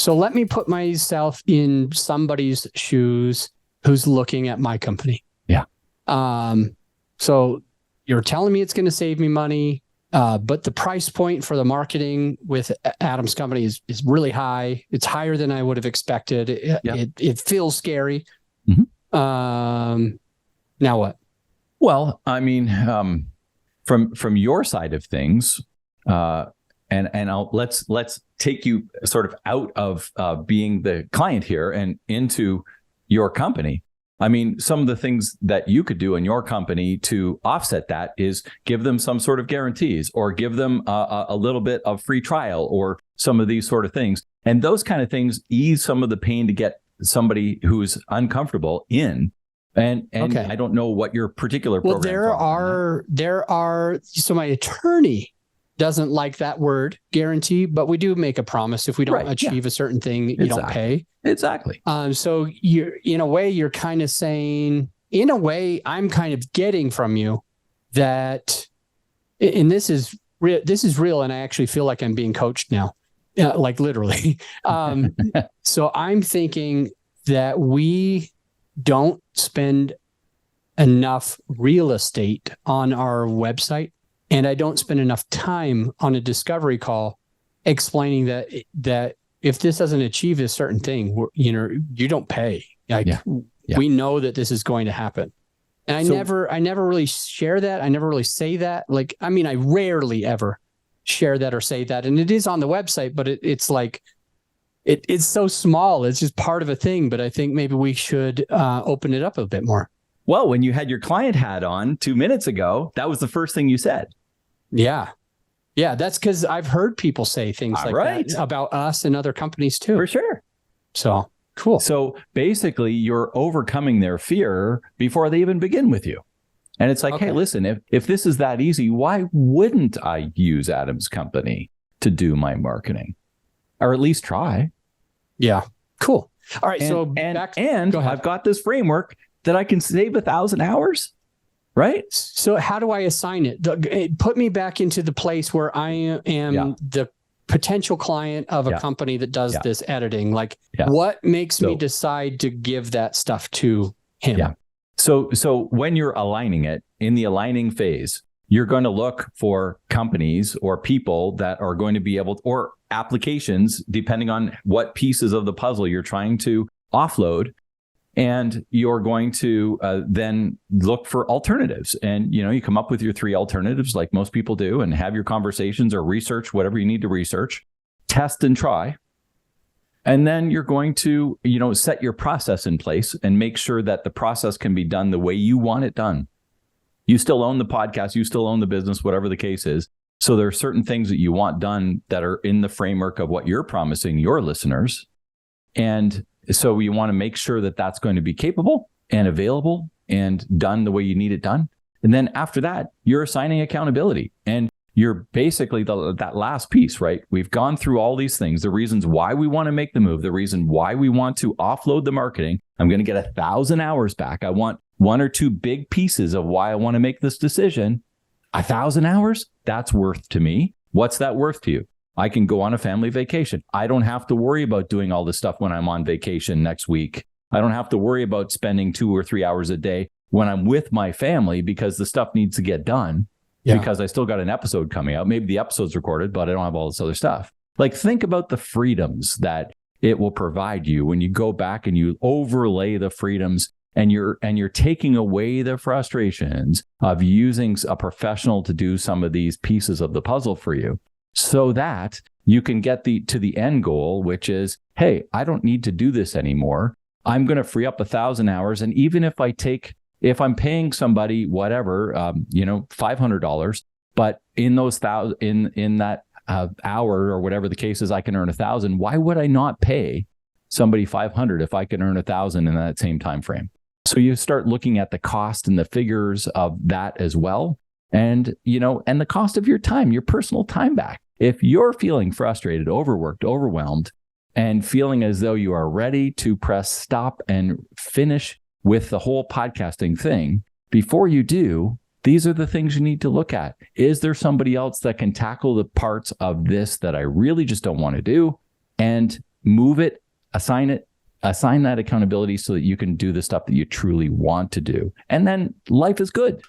So let me put myself in somebody's shoes who's looking at my company. Yeah. So you're telling me it's going to save me money, but the price point for the marketing with Adam's company is really high. It's higher than I would have expected. It feels scary. Mm-hmm. Now what? Well, I mean, from your side of things, and let's take you sort of out of being the client here and into your company. I mean, some of the things that you could do in your company to offset that is give them some sort of guarantees, or give them a little bit of free trial, or some of these sort of things. And those kind of things ease some of the pain to get somebody who's uncomfortable in. And okay. I don't know what your particular programs are. There are. So my attorney doesn't like that word guarantee, but we do make a promise. If we don't achieve a certain thing, you don't pay. Exactly. So you're, in a way, you're kind of saying, in a way, I'm kind of getting from you that, and this is real. And I actually feel like I'm being coached now, like literally. So I'm thinking that we don't spend enough real estate on our website, and I don't spend enough time on a discovery call explaining that if this doesn't achieve a certain thing, you don't pay. We know that this is going to happen. And I never really share that. I never really say that. Like, I mean, I rarely ever share that or say that. And it is on the website, but it's like, it's so small. It's just part of a thing. But I think maybe we should open it up a bit more. Well, when you had your client hat on 2 minutes ago, that was the first thing you said. Yeah. Yeah, that's because I've heard people say things that about us and other companies too. For sure. So cool. So basically, you're overcoming their fear before they even begin with you. And it's like, hey, listen, if this is that easy, why wouldn't I use Adam's company to do my marketing? Or at least try. Yeah. Cool. All right. I've got this framework that I can save 1,000 hours. Right. So how do I assign it? Put me back into the place where I am the potential client of a company that does this editing. Like, what makes me decide to give that stuff to him? Yeah. So when you're aligning it, in the aligning phase, you're going to look for companies or people that are going to be able to, or applications, depending on what pieces of the puzzle you're trying to offload. And you're going to then look for alternatives. And, you come up with your 3 alternatives like most people do, and have your conversations or research whatever you need to research, test and try. And then you're going to, set your process in place and make sure that the process can be done the way you want it done. You still own the podcast, you still own the business, whatever the case is. So there are certain things that you want done that are in the framework of what you're promising your listeners. And so you want to make sure that that's going to be capable and available and done the way you need it done. And then after that, you're assigning accountability. And you're basically that last piece, right? We've gone through all these things, the reasons why we want to make the move, the reason why we want to offload the marketing. I'm going to get 1,000 hours back. I want 1 or 2 big pieces of why I want to make this decision. 1,000 hours, that's worth to me. What's that worth to you? I can go on a family vacation. I don't have to worry about doing all this stuff when I'm on vacation next week. I don't have to worry about spending 2 or 3 hours a day when I'm with my family because the stuff needs to get done because I still got an episode coming out. Maybe the episode's recorded, but I don't have all this other stuff. Like, think about the freedoms that it will provide you when you go back and you overlay the freedoms, and you're taking away the frustrations of using a professional to do some of these pieces of the puzzle for you, so that you can get to the end goal, which is, hey, I don't need to do this anymore. I'm going to free up 1,000 hours. And even if I'm paying somebody, whatever, $500, but in those in that hour or whatever the case is, I can earn 1,000. Why would I not pay somebody $500 if I can earn 1,000 in that same time frame? So you start looking at the cost and the figures of that as well. And, and the cost of your time, your personal time back. If you're feeling frustrated, overworked, overwhelmed, and feeling as though you are ready to press stop and finish with the whole podcasting thing, before you do, these are the things you need to look at. Is there somebody else that can tackle the parts of this that I really just don't want to do? And move it, assign that accountability so that you can do the stuff that you truly want to do. And then life is good.